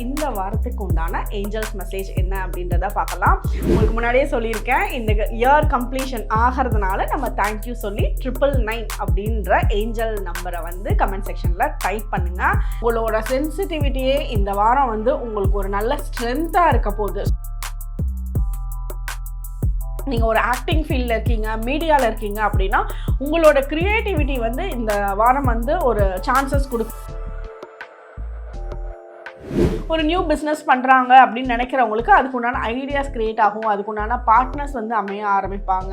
இந்த வாரத்துக்கு உண்டான ஏஞ்சல்ஸ் மெசேஜ் என்ன அப்படின்றத பார்க்கலாம். உங்களுக்கு முன்னாடியே சொல்லியிருக்கேன், இந்த இயர் கம்ப்ளீஷன் ஆகிறதுனால நம்ம தேங்க்யூ சொல்லி 999 அப்படின்ற ஏஞ்சல் நம்பரை வந்து கமெண்ட் செக்ஷனில் டைப் பண்ணுங்க. உங்களோட சென்சிட்டிவிட்டியே இந்த வாரம் வந்து உங்களுக்கு ஒரு நல்ல ஸ்ட்ரென்த்தாக இருக்க போகுது. நீங்கள் ஒரு ஆக்டிங் ஃபீல்டில் இருக்கீங்க, மீடியாவில் இருக்கீங்க அப்படின்னா உங்களோட க்ரியேட்டிவிட்டி வந்து இந்த வாரம் வந்து ஒரு சான்சஸ் ஒரு நியூ பிஸ்னஸ் பண்ணுறாங்க அப்படின்னு நினைக்கிறவங்களுக்கு அதுக்குண்டான ஐடியாஸ் க்ரியேட் ஆகும், அதுக்குண்டான பார்ட்னர்ஸ் வந்து அமைய ஆரம்பிப்பாங்க.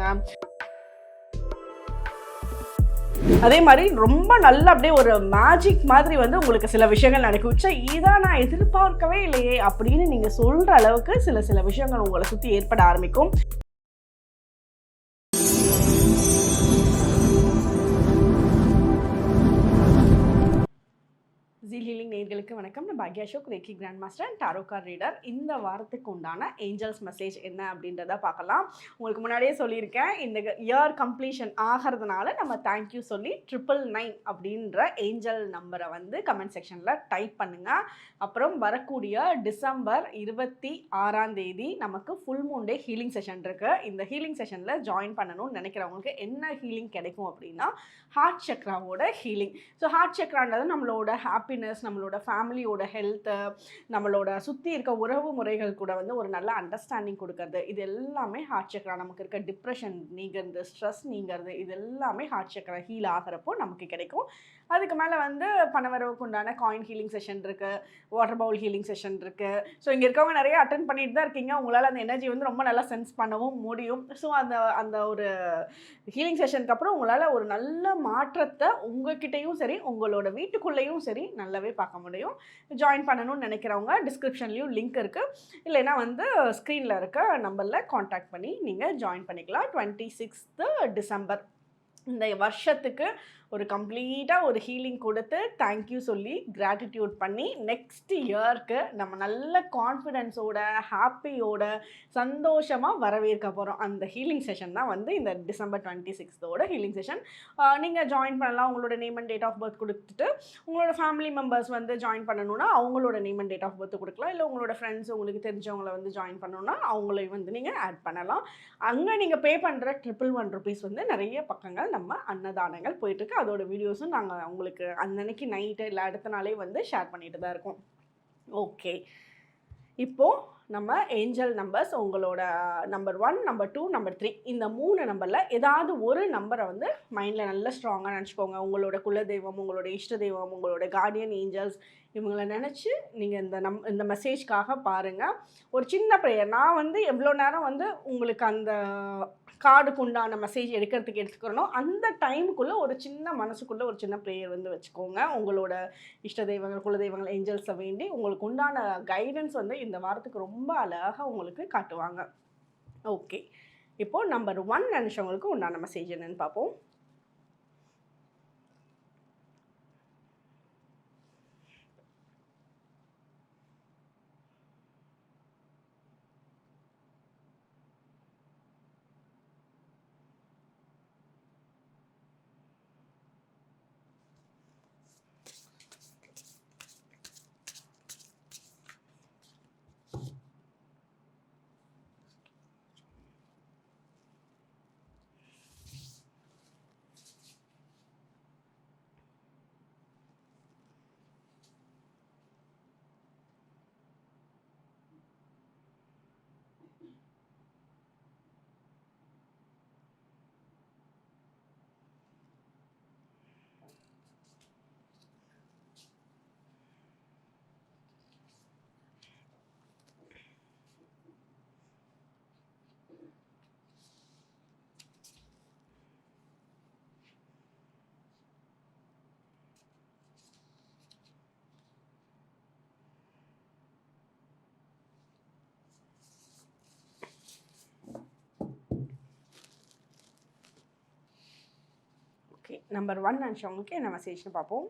அதே மாதிரி ரொம்ப நல்ல அப்படியே ஒரு மேஜிக் மாதிரி வந்து உங்களுக்கு சில விஷயங்கள் நடக்கும். இதான் நான் எதிர்பார்க்கவே இல்லையே அப்படின்னு நீங்கள் சொல்கிற அளவுக்கு சில விஷயங்கள் உங்களை சுற்றி ஏற்பட ஆரம்பிக்கும். ஜீல் ஹீலிங் நேயர்களுக்கு வணக்கம். நான் பாக்யா Ashok, reiki grand master and tarot card reader. இந்த வாரத்துக்கு உண்டான ஏஞ்சல்ஸ் மெசேஜ் என்ன அப்படின்றத பார்க்கலாம். உங்களுக்கு முன்னாடியே சொல்லியிருக்கேன், இந்த இயர் கம்ப்ளீஷன் ஆகிறதுனால நம்ம தேங்க்யூ சொல்லி 999 அப்படின்ற ஏஞ்சல் நம்பரை வந்து கமெண்ட் செக்ஷனில் டைப் பண்ணுங்கள். அப்புறம் வரக்கூடிய டிசம்பர் 26 நமக்கு full moon day healing session இருக்குது. இந்த ஹீலிங் செஷனில் ஜாயின் பண்ணணும்னு நினைக்கிறவங்களுக்கு என்ன ஹீலிங் கிடைக்கும் அப்படின்னா ஹார்ட் சக்ராவோட ஹீலிங். ஸோ ஹார்ட் சக்ரான்றது நம்மளோட ஹாப்பினஸ், நம்மளோட ஃபேமிலியோட ஹெல்த்து, நம்மளோட சுற்றி இருக்க உறவு முறைகள் கூட வந்து ஒரு நல்ல அண்டர்ஸ்டாண்டிங் கொடுக்கறது, இது எல்லாமே ஹார்ட் சக்ரா. நமக்கு இருக்க டிப்ரெஷன் நீங்கிறது, ஸ்ட்ரெஸ் நீங்கிறது, இது எல்லாமே ஹார்ட் சக்ரா ஹீல் ஆகிறப்போ நமக்கு கிடைக்கும். அதுக்கு மேலே வந்து பணவரவுக்கு உண்டான காயின் ஹீலிங் செஷன் இருக்குது, வாட்டர் பவுல் ஹீலிங் செஷன் இருக்குது. ஸோ இங்கே இருக்கவங்க நிறைய அட்டென்ட் பண்ணிட்டு தான் இருக்கீங்க. உங்களால் அந்த எனர்ஜி வந்து ரொம்ப நல்லா சென்ஸ் பண்ணவும் முடியும். ஸோ அந்த ஒரு ஹீலிங் செஷனுக்கு அப்புறம் உங்களால் ஒரு நல்ல மாற்றத்தை உங்ககிட்டையும் சரி, உங்களோட வீட்டுக்குள்ளேயும் சரி நல்லாவே பார்க்க முடியும். ஜாயின் பண்ணணும்னு நினைக்கிறவங்க டிஸ்கிரிப்ஷன்லேயும் லிங்க் இருக்குது, இல்லைன்னா வந்து ஸ்க்ரீனில் இருக்க நம்பரில் காண்டாக்ட் பண்ணி நீங்கள் ஜாயின் பண்ணிக்கலாம். 26 டிசம்பர் இந்த வருஷத்துக்கு ஒரு கம்ப்ளீட்டாக ஒரு ஹீலிங் கொடுத்து தேங்க்யூ சொல்லி கிராட்டிடியூட் பண்ணி நெக்ஸ்ட் இயர்க்கு நம்ம நல்ல கான்ஃபிடென்ஸோட ஹாப்பியோட சந்தோஷமாக வரவேற்க போகிறோம். அந்த ஹீலிங் செஷன் தான் வந்து இந்த டிசம்பர் 26 ஹீலிங் செஷன். நீங்கள் ஜாயின் பண்ணலாம். உங்களோட name and date of birth கொடுத்துட்டு உங்களோட ஃபேமிலி மெம்பர்ஸ் வந்து ஜாயின் பண்ணணுன்னா அவங்களோட name and date of birth கொடுக்கலாம். இல்லை உங்களோட ஃப்ரெண்ட்ஸ் உங்களுக்கு தெரிஞ்சவங்களை வந்து ஜாயின் பண்ணணுன்னா அவங்களையும் வந்து நீங்கள் ஆட் பண்ணலாம். அங்கே நீங்கள் பே பண்ணுற 111 rupees வந்து நிறைய பக்கங்கள் நம்ம அன்னதானங்கள் போயிட்டுருக்கு. அதோட வீடியோஸும் நாங்கள் உங்களுக்கு அன்னைக்கு நைட்டு இல்லை அடுத்த நாளே வந்து ஷேர் பண்ணிட்டு தான் இருக்கோம். ஓகே, இப்போது நம்ம ஏஞ்சல் நம்பர்ஸ், உங்களோட நம்பர் 1, நம்பர் 2, நம்பர் 3 இந்த 3 நம்பரில் ஏதாவது ஒரு நம்பரை வந்து மைண்டில் நல்லா ஸ்ட்ராங்காக நினச்சிக்கோங்க. உங்களோட குலதெய்வம், உங்களோட இஷ்ட தெய்வம், உங்களோட கார்டியன் ஏஞ்சல்ஸ் இவங்களை நினச்சி நீங்கள் இந்த மெசேஜ்க்காக பாருங்கள். ஒரு சின்ன ப்ரேயர். நான் வந்து எவ்வளோ நேரம் வந்து உங்களுக்கு அந்த கார்டுக்கு உண்டான மெசேஜ் எடுத்துக்கிறோம், அந்த டைமுக்குள்ளே ஒரு சின்ன மனசுக்குள்ளே ஒரு சின்ன ப்ரேயர் வந்து வச்சுக்கோங்க. உங்களோட இஷ்ட தெய்வங்கள், குலதெய்வங்கள், ஏஞ்சல்ஸை வேண்டி உங்களுக்கு உண்டான கைடன்ஸ் வந்து இந்த வாரத்துக்கு ரொம்ப அழகாக உங்களுக்கு காட்டுவாங்க. ஓகே, இப்போது நம்பர் 1 நினச்சவங்களுக்கு உண்டான மெசேஜ் என்னன்னு பார்ப்போம். ஓகே, நம்பர் 1 நினச்சவங்களுக்கு என்ன மெசேஜ்னு பார்ப்போம்.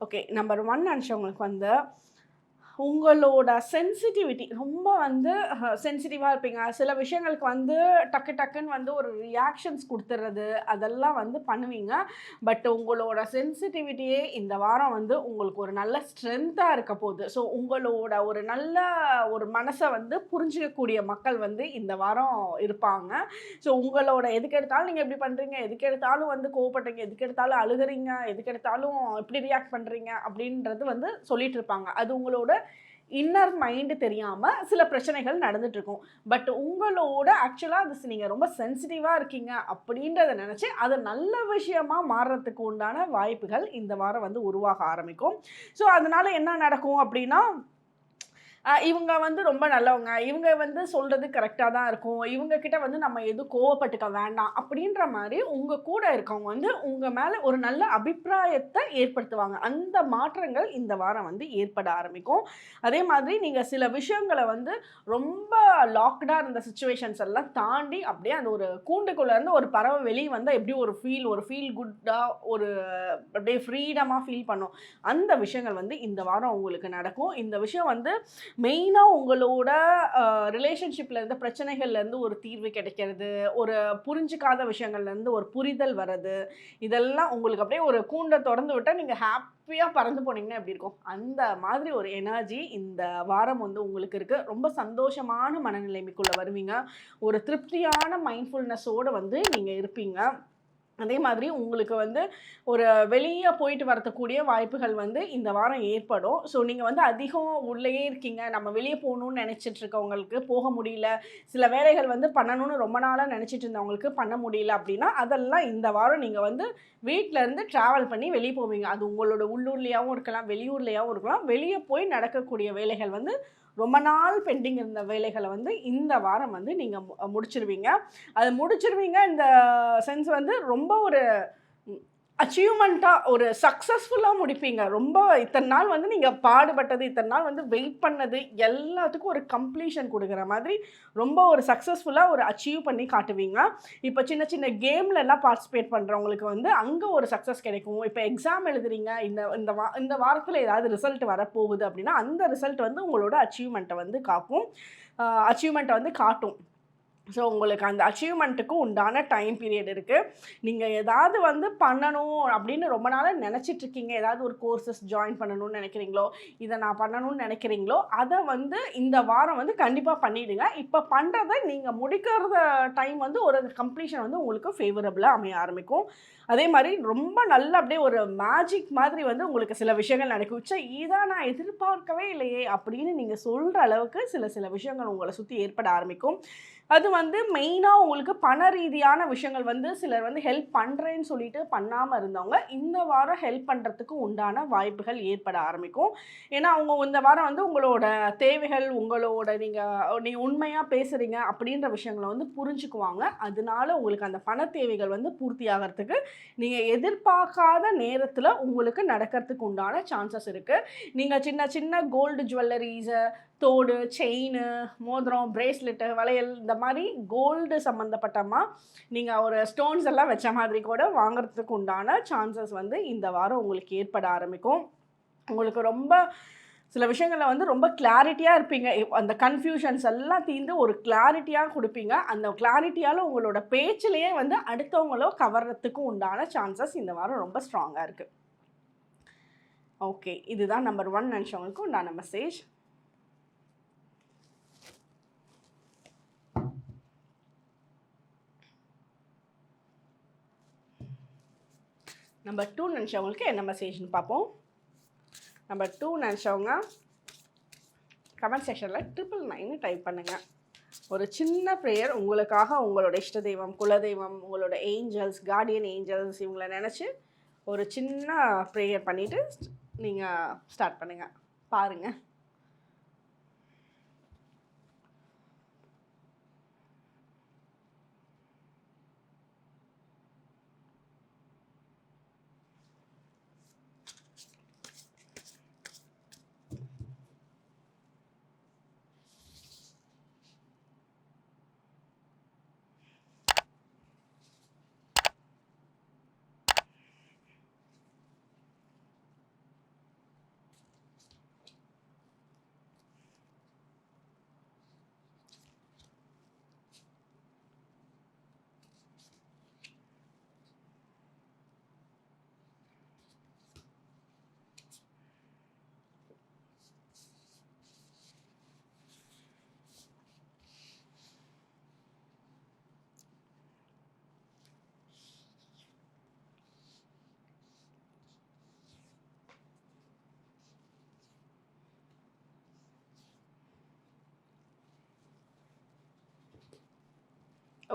ஓகே, நம்பர் 1 நினச்சவங்களுக்கு வந்து உங்களோட சென்சிட்டிவிட்டி ரொம்ப வந்து சென்சிட்டிவாக இருப்பீங்க. சில விஷயங்களுக்கு வந்து டக்கு டக்குன்னு வந்து ஒரு ரியாக்ஷன்ஸ் குடுத்துறது, அதெல்லாம் வந்து பண்ணுவீங்க. பட் உங்களோட சென்சிட்டிவிட்டியே இந்த வாரம் வந்து உங்களுக்கு ஒரு நல்ல ஸ்ட்ரென்த்தா இருக்க போது. ஸோ உங்களோட ஒரு நல்ல ஒரு மனச வந்து புரிஞ்சுக்கக்கூடிய மக்கள் வந்து இந்த வாரம் இருப்பாங்க. ஸோ உங்களோட எதுக்கெடுத்தாலும் நீங்க இப்படி பண்றீங்க, எதுக்கெடுத்தாலும் வந்து கோவப்படுறீங்க, எதுக்கெடுத்தாலும் அழுகுறீங்க, எதுக்கெடுத்தாலும் இப்படி ரியாக்ட் பண்றீங்க அப்படின்றது வந்து சொல்லிட்டு இருப்பாங்க. அது உங்களோட இன்னர் மைண்ட் தெரியாம சில பிரச்சனைகள் நடந்துட்டு இருக்கும். பட் உங்களோட ஆக்சுவலா அது நீங்க ரொம்ப சென்சிட்டிவா இருக்கீங்க அப்படின்றத நினைச்சு, அது நல்ல விஷயமா மாறுறதுக்கு உண்டான வாய்ப்புகள் இந்த வாரம் வந்து உருவாக ஆரம்பிக்கும். ஸோ அதனால என்ன நடக்கும் அப்படின்னா, இவங்க வந்து ரொம்ப நல்லவங்க. இவங்க வந்து சொல்றது கரெக்ட்டா தான் இருக்கும். இவங்க கிட்ட வந்து நம்ம எதுவும் கோவப்பட்டுக்க வேண்டாம். அப்படின்ற மாரி உங்க கூட இருக்கவங்க வந்து உங்க மேல ஒரு நல்ல அபிப்பிராயத்த ஏற்படுத்துவாங்க. அந்த மாற்றங்கள் இந்த வாரம் வந்து ஏற்பட ஆரம்பிக்கும். அதே மாதிரி நீங்க சில விஷயங்கள வந்து ரொம்ப லாக்டா இருந்த சிச்சுவேஷன்ஸ் எல்லாம் தாண்டி அப்படியே அந்த ஒரு கூண்டுக்குள்ள இருந்து ஒரு பறவை வெளிய வந்தா எப்படி ஒரு ஃபீல் குட்டா ஒரு அப்படியே ஃப்ரீடமா ஃபீல் பண்ணும். அந்த விஷயங்கள் வந்து இந்த வாரம் உங்களுக்கு நடக்கும். இந்த விஷயம் வந்து மெயினா உங்களோட ரிலேஷன்ஷிப்ல இருந்த பிரச்சனைகள்லேருந்து ஒரு தீர்வு கிடைக்கிறது, ஒரு புரிஞ்சுக்காத விஷயங்கள்லேருந்து ஒரு புரிதல் வர்றது, இதெல்லாம் உங்களுக்கு அப்படியே ஒரு கூண்ட தொறந்து விட்டா நீங்க ஹாப்பியா பறந்து போனீங்கன்னா எப்படி இருக்கும்? அந்த மாதிரி ஒரு எனர்ஜி இந்த வாரம் வந்து உங்களுக்கு இருக்கு. ரொம்ப சந்தோஷமான மனநிலைமைக்குள்ள வருவீங்க. ஒரு திருப்தியான மைண்ட்ஃபுல்னஸோட வந்து நீங்க இருப்பீங்க. அதே மாதிரி உங்களுக்கு வந்து ஒரு வெளிய போயிட்டு வரதுக்கூடிய வாய்ப்புகள் வந்து இந்த வாரம் ஏற்படும். ஸோ நீங்க வந்து அதிகம் உள்ளேயே இருக்கீங்க. நம்ம வெளிய போணும்னு நெனச்சிட்டு இருக்கவங்களுக்கு போக முடியல. சில வேலைகள் வந்து பண்ணணும்னு ரொம்ப நாளா நெனச்சிட்டு இருந்தவங்களுக்கு பண்ண முடியல அப்டின்னா, அதெல்லாம் இந்த வாரம் நீங்க வந்து வீட்ல இருந்து ட்ராவல் பண்ணி வெளிய போவீங்க. அது உங்களோட உள்ளூர்லயாவும் இருக்கலாம், வெளியூர்லயாவும் இருக்கலாம். வெளிய போய் நடக்கக்கூடிய வேலைகள் வந்து ரொம்ப நாள் பெண்டிங் இருந்த வேலைகள வந்து இந்த வாரம் வந்து நீங்க முடிச்சிருவீங்க. அது முடிச்சிருவீங்க இந்த சென்ஸ் வந்து ரொம்ப ஒரு அச்சீவ்மெண்ட்டா ஒரு சக்சஸ்ஃபுல்லா முடிப்பீங்க. ரொம்ப இத்தன நாள் வந்து நீங்க பாடுபட்டது, இத்தன நாள் வந்து வெயிட் பண்ணது எல்லாத்துக்கும் ஒரு கம்ப்ளீஷன் குடுக்குற மாதிரி ரொம்ப ஒரு சக்சஸ்ஃபுல்லா ஒரு அச்சீவ் பண்ணி காட்டுவீங்க. இப்ப சின்ன சின்ன கேம்லலாம் பார்ட்டிசிபேட் பண்றவங்களுக்கு வந்து அங்க ஒரு சக்சஸ் கிடைக்கும். இப்ப எக்ஸாம் எழுதுறீங்க. இந்த வாரத்துல ஏதாவது ரிசல்ட் வரப்போகுது அப்டின்னா, அந்த ரிசல்ட் வந்து உங்களோட அச்சீவ்மெண்ட்ட வந்து காக்கும். அச்சீவ்மெண்ட்ட வந்து காட்டும். ஸோ உங்களுக்கு அந்த அச்சீவ்மெண்ட்டுக்கு உண்டான டைம் பீரியட் இருக்கு. நீங்க ஏதாவது வந்து பண்ணணும் அப்படின்னு ரொம்ப நாளா நெனச்சிட்டு இருக்கீங்க. ஏதாவது ஒரு கோர்சஸ் ஜாயின் பண்ணணும்னு நெனைக்கிறீங்களோ, இத நான் பண்ணணும்னு நெனைக்கிறீங்களோ, அத வந்து இந்த வாரம் வந்து கண்டிப்பா பண்ணிடுங்க. இப்ப பண்றத நீங்க முடிக்கிறத டைம் வந்து ஒரு கம்ப்ளீஷன் வந்து உங்களுக்கு ஃபேவரபிளா அமைய ஆரம்பிக்கும். அதே மாரி ரொம்ப நல்லா அப்படியே ஒரு மேஜிக் மாதிரி வந்து உங்களுக்கு சில விஷயங்கள் நடக்கும். "ச்சே! இத நான் எதிர்பார்க்கவே இல்லையே!" அப்படின்னு நீங்க சொல்ற அளவுக்கு சில சில விஷயங்கள் உங்கள சுத்தி ஏற்பட ஆரம்பிக்கும். அது வந்து மெயினா உங்களுக்கு பண ரீதியான விஷயங்கள் வந்து சிலர் வந்து ஹெல்ப் பண்றேன்னு சொல்லிட்டு பண்ணாம இருந்தவங்க, இந்த வாரம் ஹெல்ப் பண்றதுக்கு உண்டான வாய்ப்புகள் ஏற்பட ஆரம்பிக்கும். ஏன்னா, அவங்க இந்த வாரம் வந்து உங்களோட தேவைகள், உங்களோட நீங்க உண்மையா பேசுறீங்க அப்படின்ற விஷயங்கள வந்து புரிஞ்சுக்குவாங்க. அதனால உங்களுக்கு அந்த பண தேவைகள் வந்து பூர்த்தி ஆகறதுக்கு, நீங்க எதிர்பார்க்காத நேரத்துல உங்களுக்கு நடக்கறதுக்கு உண்டான சான்சஸ் இருக்கு. நீங்க சின்ன சின்ன கோல்டு ஜுவல்லரீஸ தோடு, செயினு, மோதிரம், பிரேஸ்லெட்டு, வளையல் இந்த மாரி கோல்டு சம்மந்தப்பட்டமா நீங்க ஒரு ஸ்டோன்ஸ் எல்லாம் வச்ச மாதிரி கூட வாங்குறதுக்கு உண்டான சான்சஸ் வந்து இந்த வாரம் உங்களுக்கு ஏற்பட ஆரம்பிக்கும். உங்களுக்கு ரொம்ப சில விஷயங்கள்ல வந்து ரொம்ப கிளாரிட்டியா இருப்பீங்க. அந்த கன்ஃப்யூஷன்ஸ் எல்லாம் தீர்ந்து ஒரு கிளாரிட்டியா குடுப்பீங்க. அந்த கிளாரிட்டியால உங்களோட பேச்சிலேயே வந்து அடுத்தவங்கள கவர்றதுக்கு உண்டான சான்சஸ் இந்த வாரம் ரொம்ப ஸ்ட்ராங்கா இருக்கு. ஓகே. இதுதான் நம்பர் 1 நெனச்சவங்களுக்கு உண்டான மெசேஜ். நம்பர் 2 நினச்சவங்களுக்கு என்ன மெசேஜ்னு பார்ப்போம். நம்பர் 2 நினச்சவங்க கமெண்ட் செக்ஷனில் 999 டைப் பண்ணுங்கள். ஒரு சின்ன ப்ரேயர் உங்களுக்காக உங்களோட இஷ்ட தெய்வம், குலதெய்வம், உங்களோட ஏஞ்சல்ஸ், கார்டியன் ஏஞ்சல்ஸ் இவங்கள நினச்சி ஒரு சின்ன ப்ரேயர் பண்ணிவிட்டு நீங்கள் ஸ்டார்ட் பண்ணுங்கள். பாருங்கள்.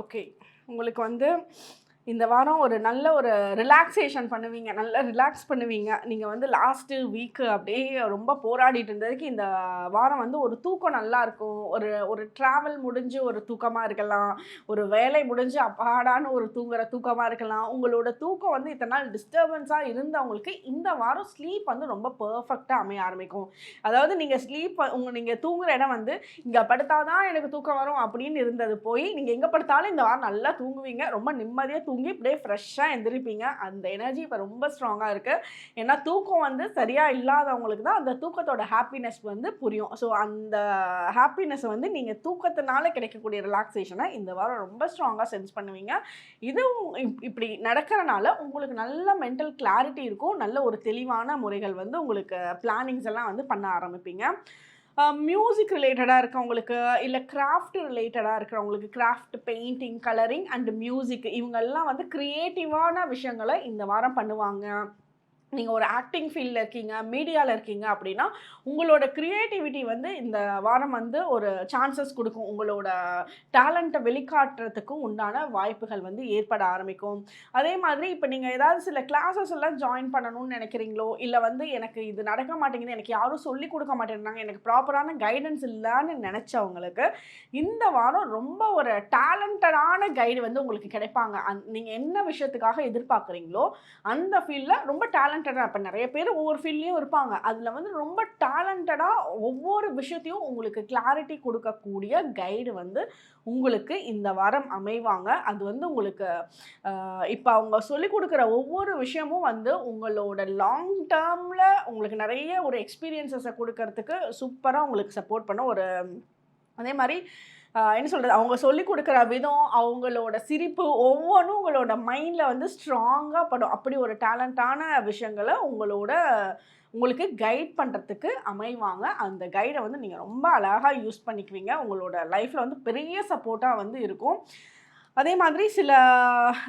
ஓகே. உங்களுக்கு வந்து இந்த வாரம் ஒரு நல்ல ஒரு ரிலாக்சேஷன் பண்ணுவீங்க. நல்லா ரிலாக்ஸ் பண்ணுவீங்க. நீங்க வந்து லாஸ்ட்டு வீக்கு அப்படியே ரொம்ப போராடிட்டு இருந்ததுக்கு, இந்த வாரம் வந்து ஒரு தூக்கம் நல்லாருக்கும். ஒரு ஒரு ட்ராவல் முடிஞ்சு ஒரு தூக்கமா இருக்கலாம். ஒரு வேலை முடிஞ்சு அப்பாடான்னு ஒரு தூங்குற தூக்கமா இருக்கலாம். உங்களோட தூக்கம் வந்து இத்தன நாள் டிஸ்டர்பன்ஸா இருந்தவங்களுக்கு, இந்த வாரம் ஸ்லீப் வந்து ரொம்ப பெர்ஃபெக்ட்டா அமைய ஆரம்பிக்கும். அதாவது நீங்க தூங்குற இடம் வந்து, இங்க படுத்தா தான் எனக்கு தூக்கம் வரும் அப்படின்னு இருந்தது போய், நீங்க எங்க படுத்தாலும் இந்த வாரம் நல்லா தூங்குவீங்க. ரொம்ப நிம்மதியா தூங்கி அப்படியே ஃப்ரெஷ்ஷாக எந்திரிப்பீங்க. அந்த எனர்ஜி இப்போ ரொம்ப ஸ்ட்ராங்காக இருக்குது. ஏன்னா தூக்கம் வந்து சரியாக இல்லாதவங்களுக்கு தான் அந்த தூக்கத்தோட ஹாப்பினஸ் வந்து புரியும். ஸோ அந்த ஹாப்பினஸ் வந்து நீங்கள் தூக்கத்தினால கிடைக்கக்கூடிய ரிலாக்ஸேஷனை இந்த வாரம் ரொம்ப ஸ்ட்ராங்காக சென்ஸ் பண்ணுவீங்க. இதுவும் இப்படி நடக்கிறனால உங்களுக்கு நல்ல மென்டல் கிளாரிட்டி இருக்கும். நல்ல ஒரு தெளிவான முறைகள் வந்து உங்களுக்கு பிளானிங்ஸ் எல்லாம் வந்து பண்ண ஆரம்பிப்பீங்க. மியூசிக் ரிலேட்டடாக இருக்கவங்களுக்கு, இல்லை கிராஃப்ட் ரிலேட்டடாக இருக்கிறவங்களுக்கு, craft, painting, colouring and music இவங்கெல்லாம் வந்து கிரியேட்டிவான விஷயங்களை இந்த வாரம் பண்ணுவாங்க. நீங்க ஒரு ஆக்டிங் ஃபீல்ட்ல இருக்கீங்க, மீடியால இருக்கீங்க அப்படின்னா, உங்களோட கிரியேட்டிவிட்டி வந்து இந்த வாரம் வந்து ஒரு சான்சஸ் குடுக்கும். உங்களோட டேலண்ட்ட வெளிக்காட்டுறதுக்கும் உண்டான வாய்ப்புகள் வந்து ஏற்பட ஆரம்பிக்கும். அதே மாதிரி இப்ப நீங்க ஏதாவது சில கிளாஸஸ் எல்லாம் ஜாயின் பண்ணணும்னு நெனைக்கிறீங்களோ, இல்ல வந்து எனக்கு இது நடக்க மாட்டேங்குது, எனக்கு யாரும் சொல்லிக் குடுக்க மாட்டேங்கிறாங்க, எனக்கு ப்ராப்பரான கைடன்ஸ் இல்லன்னு நெனைச்சவங்களுக்கு, இந்த வாரம் ரொம்ப ஒரு டேலண்டடான கைடு வந்து உங்களுக்கு கிடைப்பாங்க. நீங்க என்ன விஷயத்துக்காக எதிர்பார்க்குறீங்களோ, அந்த ஃபீல்ட்ல ரொம்ப டேலண்டடா இப்ப நெறைய பேர் ஒவ்வொரு ஃபீல்ட்லயும் இருப்பாங்க. அதுல வந்து ரொம்ப டேலண்டடா ஒவ்வொரு விஷயத்தையும் உங்களுக்கு கிளாரிட்டி குடுக்கக்கூடிய கைடு வந்து உங்களுக்கு இந்த வாரம் அமைவாங்க. அது வந்து உங்களுக்கு இப்ப அவங்க சொல்லிக் குடுக்குற ஒவ்வொரு விஷயமும் வந்து உங்களோட லாங் டேர்ம்ல உங்களுக்கு நெறைய ஒரு எக்ஸ்பீரியன்ஸஸ குடுக்கறதுக்கு சூப்பரா உங்களுக்கு சப்போர்ட் பண்ண ஒரு அதே மாரி என்ன சொல்றது? அவங்க சொல்லிக் குடுக்குற விதம், அவங்களோட சிரிப்பு ஒவ்வொன்னும் உங்களோட மைண்ட்ல வந்து ஸ்ட்ராங்கா படும். அப்படி ஒரு டேலண்டான விஷயங்கள உங்களுக்கு கைட் பண்றதுக்கு அமைவாங்க. அந்த கைட வந்து நீங்க ரொம்ப அழகா யூஸ் பண்ணிக்குவீங்க. உங்களோட லைஃப்ல வந்து பெரிய சப்போர்ட்டா வந்து இருக்கும். அதே மாதிரி சில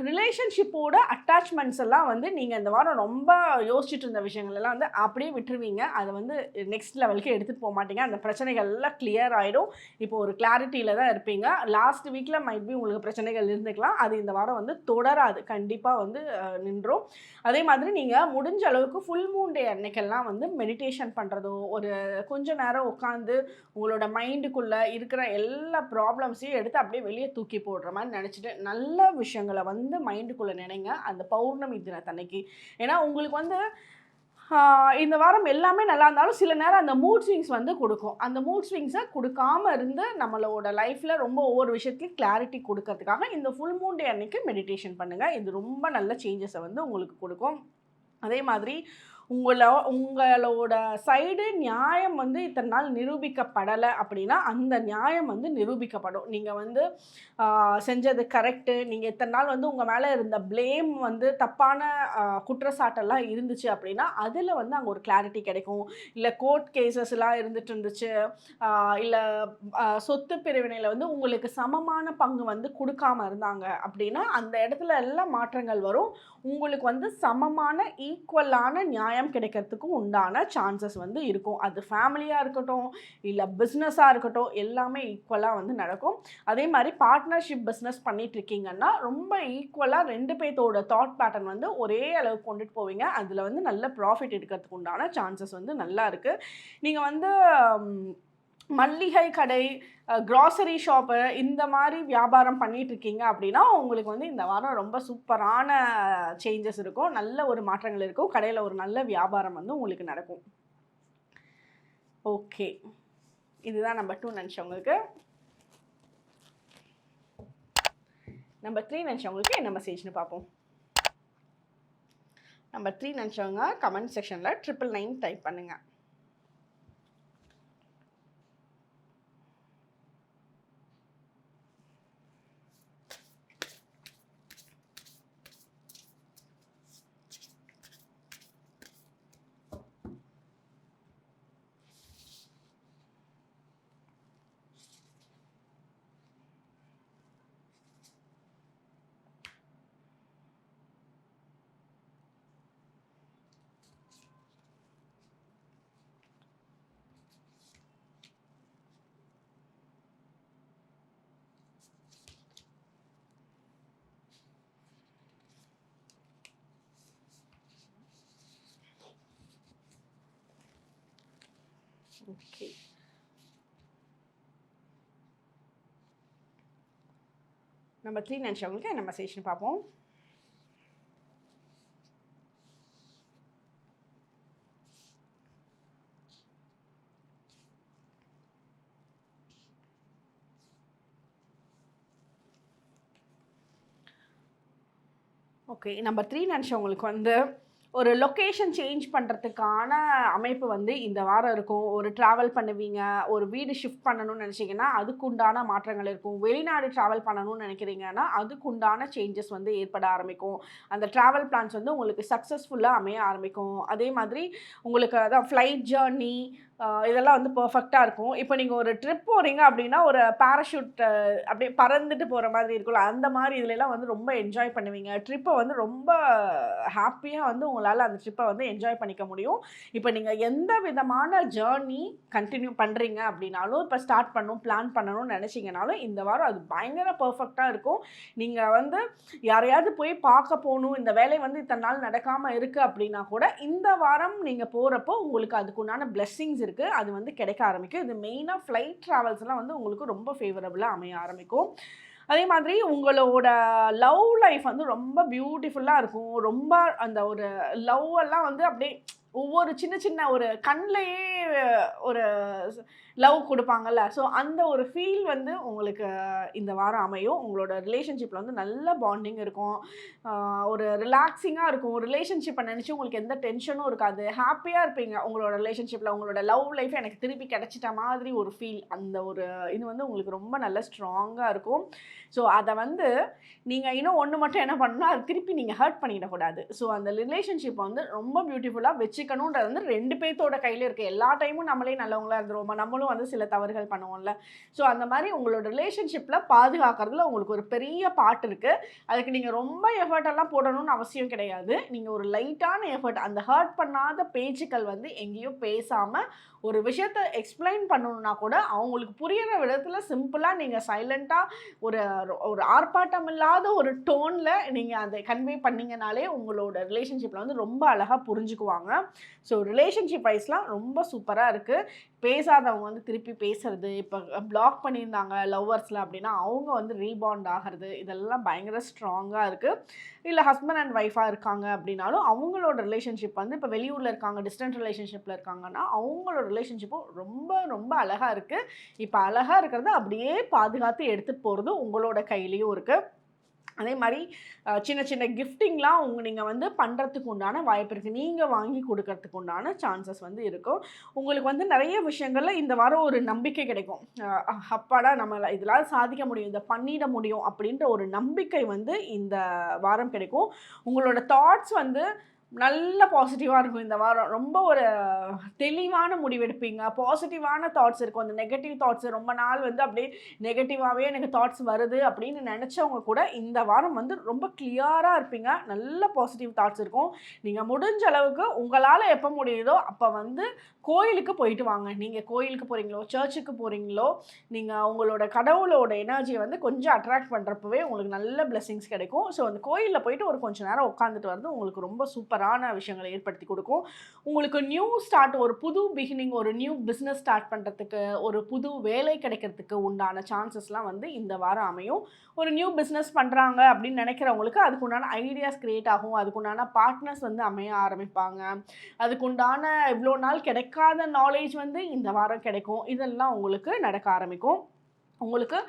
ரிலேஷன்ஷிப்போட அட்டாச்மெண்ட்ஸ் எல்லாம் வந்து நீங்க இந்த வாரம் ரொம்ப யோசிச்சுட்டு இருந்த விஷயங்கள் எல்லாம் வந்து அப்படியே விட்டுருவீங்க. அத வந்து நெக்ஸ்ட் லெவலுக்கு எடுத்துட்டு போ மாட்டீங்க. அந்த பிரச்சனைகள் எல்லாம் கிளியர் ஆயிடும். இப்போ ஒரு கிளாரிட்டியில தான் இருப்பீங்க. லாஸ்ட் வீக்ல மைட் பி உங்களுக்கு பிரச்சனைகள் இருந்துக்கலாம். அது இந்த வாரம் வந்து தொடராது. கண்டிப்பா வந்து நின்றும். அதே மாதிரி நீங்க முடிஞ்ச அளவுக்கு ஃபுல் மூன் டே அன்னைக்கெல்லாம் வந்து மெடிடேஷன் பண்றதோ, ஒரு கொஞ்ச நேரம் உட்கார்ந்து உங்களோட மைண்டுக்குள்ள இருக்கிற எல்லா ப்ராப்ளம்ஸையும் எடுத்து அப்படியே வெளிய தூக்கி போடுற மாரி நெனச்சு நல்ல விஷயங்களை வந்து மைண்டுக்குள்ள நினைங்க அந்த பௌர்ணமி தினத்தன்னைக்கு. ஏன்னா உங்களுக்கு வந்து இந்த வாரம் எல்லாமே நல்லா இருந்தாலும் சில நேரம் அந்த மூட் ஸ்விங்ஸ் வந்து கொடுக்கும். அந்த மூட் ஸ்விங்ஸை கொடுக்காம இருந்து நம்மளோட லைஃப்ல ரொம்ப ஒவ்வொரு விஷயத்துலையும் கிளாரிட்டி கொடுக்கறதுக்காக இந்த ஃபுல் மூன் டே அன்னைக்கு மெடிடேஷன் பண்ணுங்க. இது ரொம்ப நல்ல சேஞ்சஸை வந்து உங்களுக்கு கொடுக்கும். அதே மாதிரி உங்களோட சைடு நியாயம் வந்து இத்தனை நாள் நிரூபிக்கப்படலை அப்படின்னா அந்த நியாயம் வந்து நிரூபிக்கப்படும். நீங்கள் வந்து செஞ்சது கரெக்டு, நீங்கள் இத்தனை நாள் வந்து உங்கள் மேலே இருந்த ப்ளேம் வந்து தப்பான குற்றச்சாட்டெல்லாம் இருந்துச்சு அப்படின்னா அதில் வந்து அங்கே ஒரு கிளாரிட்டி கிடைக்கும். இல்லை கோர்ட் கேசஸ்லாம் இருந்துட்டு இருந்துச்சு, இல்லை சொத்து பிரிவினையில் வந்து உங்களுக்கு சமமான பங்கு வந்து கொடுக்காம இருந்தாங்க அப்படின்னா அந்த இடத்துல எல்லாம் மாற்றங்கள் வரும். உங்களுக்கு வந்து சமமான ஈக்குவலான நியாயம் கிடைக்கிறதுக்கும் உண்டான சான்சஸ் வந்து இருக்கும். அது ஃபேமிலியாக இருக்கட்டும், இல்லை பிஸ்னஸாக இருக்கட்டும், எல்லாமே ஈக்குவலாக வந்து நடக்கும். அதே மாதிரி பார்ட்னர்ஷிப் பிஸ்னஸ் பண்ணிட்டு இருக்கீங்கன்னா ரொம்ப ஈக்குவலாக ரெண்டு பேர்த்தோட தாட் பேட்டர்ன் வந்து ஒரே அளவுக்கு கொண்டுட்டு போவீங்க. அதில் வந்து நல்ல ப்ராஃபிட் எடுக்கிறதுக்கு உண்டான சான்சஸ் வந்து நல்லா இருக்குது. நீங்கள் வந்து மல்லிகை கடை, கிராசரி ஷாப்பு இந்த மாதிரி வியாபாரம் பண்ணிட்டு இருக்கீங்க அப்படின்னா உங்களுக்கு வந்து இந்த வாரம் ரொம்ப சூப்பரான சேஞ்சஸ் இருக்கும். நல்ல ஒரு மாற்றங்கள் இருக்கும். கடையில் ஒரு நல்ல வியாபாரம் வந்து உங்களுக்கு நடக்கும். ஓகே, இதுதான் நம்பர் 2 நினச்சவங்களுக்கு. நம்பர் 3 நினச்சவங்களுக்கு என்ன மெசேஜ்னு பார்ப்போம். நம்பர் 3 நினச்சவங்க கமெண்ட் செக்ஷனில் 999 டைப் பண்ணுங்கள். ஓகே. நம்பர் 3 நினச்சவங்களுக்கு என்ன மெசேஜ்னு பார்ப்போம். ஓகே. நம்பர் 3 நினச்சவங்களுக்கு வந்து ஒரு லொக்கேஷன் சேஞ்ச் பண்ணுறதுக்கான அமைப்பு வந்து இந்த வாரம் இருக்கும். ஒரு ட்ராவல் பண்ணுவீங்க, ஒரு வீடு ஷிஃப்ட் பண்ணணும்னு நினச்சிங்கன்னா அதுக்குண்டான மாற்றங்கள் இருக்கும். வெளிநாடு ட்ராவல் பண்ணணும்னு நினைக்கிறீங்கன்னா அதுக்குண்டான சேஞ்சஸ் வந்து ஏற்பட ஆரம்பிக்கும். அந்த ட்ராவல் பிளான்ஸ் வந்து உங்களுக்கு சக்ஸஸ்ஃபுல்லாக அமைய ஆரம்பிக்கும். அதே மாதிரி உங்களுக்கு அதான் ஃப்ளைட் ஜர்னி இதெல்லாம் வந்து பெர்ஃபெக்ட்டா இருக்கும். இப்போ நீங்க ஒரு ட்ரிப் போறீங்க அப்படின்னா, ஒரு பாராசூட் அப்படியே பறந்துட்டு போற மாதிரி இருக்கும்ல, அந்த மாரி இதுலலாம் வந்து ரொம்ப என்ஜாய் பண்ணுவீங்க. ட்ரிப்ப வந்து ரொம்ப ஹாப்பியா வந்து உங்களால அந்த ட்ரிப்ப வந்து என்ஜாய் பண்ணிக்க முடியும். இப்போ நீங்க எந்த விதமான ஜர்னி கன்டின்யூ பண்றீங்க அப்படின்னாலும், இப்போ ஸ்டார்ட் பண்ணணும், பிளான் பண்ணணும்னு நெனச்சீங்கனாலும், இந்த வாரம் அது பயங்கர பெர்ஃபெக்ட்டா இருக்கும். நீங்க வந்து யாரையாவது போய் பார்க்க போணும், இந்த வேலை வந்து இத்தன நாள் நடக்காம இருக்கு அப்படின்னா கூட, இந்த வாரம் நீங்க போறப்போ உங்களுக்கு அதுக்குண்டான பிளெஸ்ஸிங்ஸ் இருக்கு. அது வந்து கிடைக்க ஆரம்பிக்கும். இது மெயினா ஃப்ளைட் டிராவல்ஸ்லாம் வந்து உங்களுக்கு ரொம்ப ஃபேவரபிளா அமைய ஆரம்பிக்கும். அதே மாதிரி உங்களோட லவ் லைஃப் வந்து ரொம்ப பியூட்டிஃபுல்லா இருக்கும். ரொம்ப அந்த ஒரு லவ் எல்லாம் வந்து அப்படியே ஒவ்வொரு சின்ன சின்ன ஒரு கண்லயே ஒரு லவ் குடுப்பாங்கல்ல. ஸோ அந்த ஒரு ஃபீல் வந்து உங்களுக்கு இந்த வாரம் அமையும். உங்களோட ரிலேஷன்ஷிப்ல வந்து நல்ல பாண்டிங் இருக்கும். ஒரு ரிலாக்ஸிங்கா இருக்கும். ரிலேஷன்ஷிப்ப நெனச்சு உங்களுக்கு எந்த டென்ஷனும் இருக்காது. ஹாப்பியா இருப்பீங்க உங்களோட ரிலேஷன்ஷிப்ல. உங்களோட லவ் லைஃப் எனக்கு திருப்பி கிடைச்சிட்ட மாதிரி ஒரு ஃபீல். அந்த ஒரு இது வந்து உங்களுக்கு ரொம்ப நல்ல ஸ்ட்ராங்கா இருக்கும். ஸோ அத வந்து நீங்க இன்னும் ஒண்ணு மட்டும் என்ன பண்ணணும்னா, அது திருப்பி நீங்க ஹர்ட் பண்ணிடக்கூடாது. ஸோ அந்த ரிலேஷன்ஷிப்ப வந்து ரொம்ப பியூட்டிஃபுல்லா வச்சுக்கணுன்றது வந்து 2 பேத்தோட கையில இருக்கு. எல்லா டைமும் நம்மளே நல்லவங்களா இருந்துருவோமா? நம்மளும் வந்து சில தவறுகள் பண்ணுவோம்ல. ஸோ அந்த மாரி உங்களோட ரிலேஷன்ஷிப்ல பாதுகாக்கிறதுல உங்களுக்கு ஒரு பெரிய பார்ட் இருக்கு. அதுக்கு நீங்க ரொம்ப எஃபர்ட் எல்லாம் போடணும்னு அவசியம் கிடையாது. நீங்க ஒரு லைட்டான எஃபர்ட் அந்த ஹர்ட் பண்ணாத பேச்சுக்கள் வந்து எங்கேயும் பேசாம, ஒரு விஷயத்த எக்ஸ்ப்ளைன் பண்ணணும்னா கூட அவங்களுக்கு புரியிற விதத்துல சிம்பிளா நீங்க சைலன்ட்டா ஒரு ஒரு ஆர்ப்பாட்டம் இல்லாத ஒரு டோன்ல நீங்க அத கன்வே பண்ணீங்கனாலே உங்களோட ரிலேஷன்ஷிப்ல வந்து ரொம்ப அழகா புரிஞ்சுக்குவாங்க. ஸோ ரிலேஷன்ஷிப் வைஸ்லாம் ரொம்ப சூப்பரா இருக்கு. பேசாதவங்க வந்து திருப்பி பேசுறது, இப்போ பிளாக் பண்ணியிருந்தாங்க லவ்வர்ஸ்ல அப்படின்னா, அவங்க வந்து ரீபாண்ட் ஆகுறது, இதெல்லாம் பயங்கர ஸ்ட்ராங்கா இருக்கு. இல்ல ஹஸ்பண்ட் அண்ட் ஒய்ஃபா இருக்காங்க அப்படின்னாலும், அவங்களோட ரிலேஷன்ஷிப் வந்து இப்போ வெளியூர்ல இருக்காங்க, டிஸ்டன்ட் ரிலேஷன்ஷிப்ல இருக்காங்கன்னா, அவங்களோட ரிலேஷன்ஷிப்பும் ரொம்ப ரொம்ப அழகா இருக்கு. இப்போ அழகா இருக்கிறத அப்படியே பாதுகாத்து எடுத்துட்டு போறது உங்களோட கையிலயும் இருக்கு. அதே மாரி சின்ன சின்ன கிஃப்டிங்லாம் நீங்க வந்து பண்றதுக்கு உண்டான வாய்ப்பு இருக்கு. நீங்க வாங்கி குடுக்கறதுக்கு உண்டான சான்சஸ் வந்து இருக்கும். உங்களுக்கு வந்து நெறைய விஷயங்கள்ல இந்த வாரம் ஒரு நம்பிக்கை கிடைக்கும். அப்பாடா நம்மள இதெல்லாம் சாதிக்க முடியும், இத பண்ணிட முடியும் அப்படின்ற ஒரு நம்பிக்கை வந்து இந்த வாரம் கிடைக்கும். உங்களோட தாட்ஸ் வந்து நல்ல பாசிட்டிவா இருக்கும் இந்த வாரம். ரொம்ப ஒரு தெளிவான முடிவெடுப்பீங்க. பாசிட்டிவான தாட்ஸ் இருக்கும். அந்த நெகட்டிவ் தாட்ஸ் ரொம்ப நாள் வந்து அப்படியே நெகட்டிவாவே எனக்கு தாட்ஸ் வருது அப்படின்னு நெனச்சவங்க கூட இந்த வாரம் வந்து ரொம்ப கிளியரா இருப்பீங்க. நல்ல பாசிட்டிவ் தாட்ஸ் இருக்கும். நீங்க முடிஞ்ச அளவுக்கு உங்களால எப்ப முடியுதோ அப்ப வந்து கோயிலுக்கு போயிட்டு வாங்க. நீங்க கோயிலுக்கு போறீங்களோ, சர்ச்சுக்கு போறீங்களோ, நீங்க உங்களோட கடவுளோட எனர்ஜிய வந்து கொஞ்சம் அட்ராக்ட் பண்றப்பவே உங்களுக்கு நல்ல பிளெஸிங்ஸ் கிடைக்கும். ஸோ அந்த கோயில்ல போயிட்டு ஒரு கொஞ்ச நேரம் உட்காந்துட்டு வரது உங்களுக்கு ரொம்ப சூப்பரான விஷயங்கள ஏற்படுத்தி குடுக்கும். உங்களுக்கு நியூ ஸ்டார்ட் ஒரு புது பிகினிங், ஒரு நியூ பிசினஸ் ஸ்டார்ட் பண்றதுக்கு, ஒரு புது வேலை கிடைக்கிறதுக்கு உண்டான சான்சஸ்லாம் வந்து இந்த வாரம் அமையும். ஒரு நியூ பிசினஸ் பண்றாங்க அப்படின்னு நினைக்கிறவங்களுக்கு அதுக்குண்டான ஐடியாஸ் கிரியேட் ஆகும். அதுக்குண்டான பார்ட்னர்ஸ் வந்து அமைய ஆரம்பிப்பாங்க. அதுக்குண்டான இவ்வளோ நாள் கிடைக்காத நாலேட்ஜ் வந்து இந்த வாரம் கிடைக்கும். இதெல்லாம் உங்களுக்கு நடக்க ஆரம்பிக்கும். உங்களுக்கு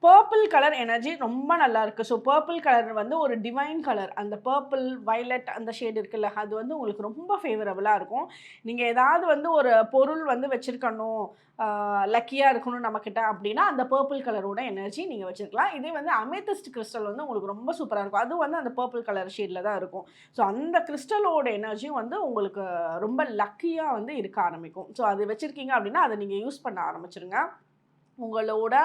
பர்பிள் கலர் எனர்ஜி ரொம்ப நல்லா இருக்கு. ஸோ பர்பிள் கலர் வந்து ஒரு டிவைன் கலர். அந்த பர்பிள், வயலட் அந்த ஷேட் இருக்குல்ல, அது வந்து உங்களுக்கு ரொம்ப ஃபேவரபிளா இருக்கும். நீங்க ஏதாவது வந்து ஒரு பொருள் வந்து வச்சிருக்கணும், லக்கியா இருக்கணும் நம்மகிட்ட அப்படின்னா, அந்த பர்பிள் கலரோட எனர்ஜி நீங்க வச்சிருக்கலாம். இதே வந்து அமெத்திஸ்ட் கிறிஸ்டல் வந்து உங்களுக்கு ரொம்ப சூப்பரா இருக்கும். அதுவும் வந்து அந்த பர்பிள் கலர் ஷேட்ல தான் இருக்கும். ஸோ அந்த கிறிஸ்டலோட எனர்ஜியும் வந்து உங்களுக்கு ரொம்ப லக்கியா வந்து இருக்க ஆரம்பிக்கும். ஸோ அது வச்சிருக்கீங்க அப்படின்னா, அத நீங்க யூஸ் பண்ண ஆரம்பிச்சுருங்க. உங்களோட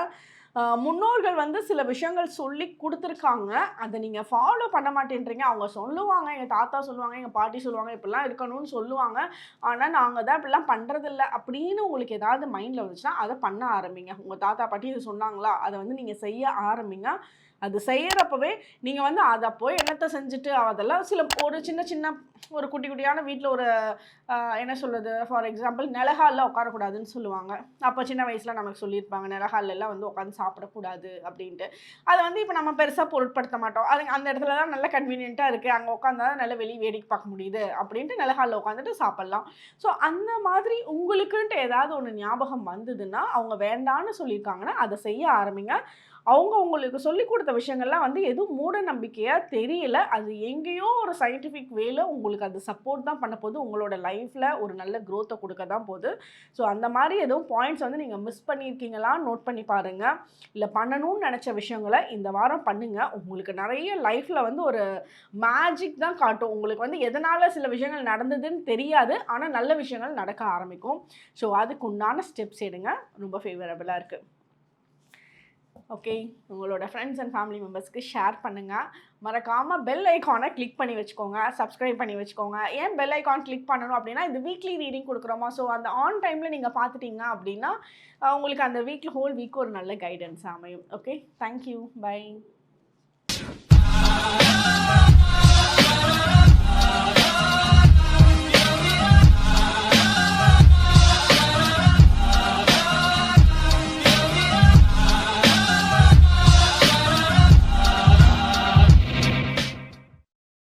முன்னோர்கள் வந்து சில விஷயங்கள் சொல்லி கொடுத்துருக்காங்க, அதை நீங்கள் ஃபாலோ பண்ண மாட்டேன்றீங்க. அவங்க சொல்லுவாங்க, எங்கள் தாத்தா சொல்லுவாங்க, எங்கள் பாட்டி சொல்லுவாங்க, இப்படிலாம் இருக்கணும்னு சொல்லுவாங்க, ஆனால் நாங்கள் தான் இப்படிலாம் பண்ணுறதில்ல அப்படின்னு உங்களுக்கு ஏதாவது மைண்டில் வந்துச்சுன்னா அதை பண்ண ஆரம்பிங்க. உங்கள் தாத்தா பாட்டி இது சொன்னாங்களா, அதை வந்து நீங்கள் செய்ய ஆரம்பிங்க. அது செய்கிறப்பவே நீங்கள் வந்து அதை போய் என்னத்தை செஞ்சுட்டு அதெல்லாம் ஒரு சின்ன சின்ன ஒரு குட்டி குட்டியான வீட்டில் ஒரு என்ன சொல்கிறது, ஃபார் எக்ஸாம்பிள் நிலகாலில் உட்காரக்கூடாதுன்னு சொல்லுவாங்க. அப்போ சின்ன வயசில் நமக்கு சொல்லியிருப்பாங்க நிலகாலெல்லாம் வந்து உட்காந்து சாப்பிடக்கூடாது அப்படின்ட்டு. அதை வந்து இப்போ நம்ம பெருசாக பொருட்படுத்த மாட்டோம். அது அந்த இடத்துல தான் நல்ல கன்வீனியண்ட்டாக இருக்குது, அங்கே உட்காந்தா தான் நல்ல வெளியே வேடிக்கை பார்க்க முடியுது அப்படின்ட்டு நிலகாலில் உட்காந்துட்டு சாப்பிட்லாம். ஸோ அந்த மாதிரி உங்களுக்குன்ட்டு ஏதாவது ஒன்று ஞாபகம் வந்ததுன்னா, அவங்க வேண்டான்னு சொல்லியிருக்காங்கன்னா அதை செய்ய ஆரம்பிங்க. அவங்க உங்களுக்கு சொல்லிக் கொடுத்த விஷயங்கள்லாம் வந்து எதுவும் மூட நம்பிக்கையாக தெரியல, அது எங்கேயோ ஒரு சயின்டிஃபிக் வேல உங்களுக்கு அது சப்போர்ட் தான் பண்ண போகுது, உங்களோட லைஃப்பில் ஒரு நல்ல க்ரோத்தை கொடுக்க தான் போகுது. ஸோ அந்த மாதிரி எதுவும் பாயிண்ட்ஸ் வந்து நீங்கள் மிஸ் பண்ணியிருக்கீங்களா நோட் பண்ணி பாருங்கள். இல்லை பண்ணணும்னு நினச்ச விஷயங்களை இந்த வாரம் பண்ணுங்கள். உங்களுக்கு நிறைய லைஃப்பில் வந்து ஒரு மேஜிக் தான் காட்டும். உங்களுக்கு வந்து எதனால் சில விஷயங்கள் நடந்ததுன்னு தெரியாது, ஆனால் நல்ல விஷயங்கள் நடக்க ஆரம்பிக்கும். ஸோ அதுக்கு உண்டான ஸ்டெப்ஸ் எடுங்க, ரொம்ப ஃபேவரபுளாக இருக்குது. ஓகே, உங்களோட ஃப்ரெண்ட்ஸ் அண்ட் ஃபேமிலி மெம்பர்ஸ்க்கு ஷேர் பண்ணுங்கள். மறக்காமல் பெல் ஐக்கானை கிளிக் பண்ணி வச்சுக்கோங்க, சப்ஸ்கிரைப் பண்ணி வச்சுக்கோங்க. ஏன் பெல் ஐக்கான் கிளிக் பண்ணணும் அப்படின்னா, இது வீக்லி ரீடிங் கொடுக்குறோமா, ஸோ அந்த ஆன் டைமில் நீங்கள் பார்த்துட்டீங்க அப்படின்னா உங்களுக்கு அந்த வீக்கில் ஹோல் வீக் ஒரு நல்ல கைடன்ஸ் அமையும். Okay, thank you, by.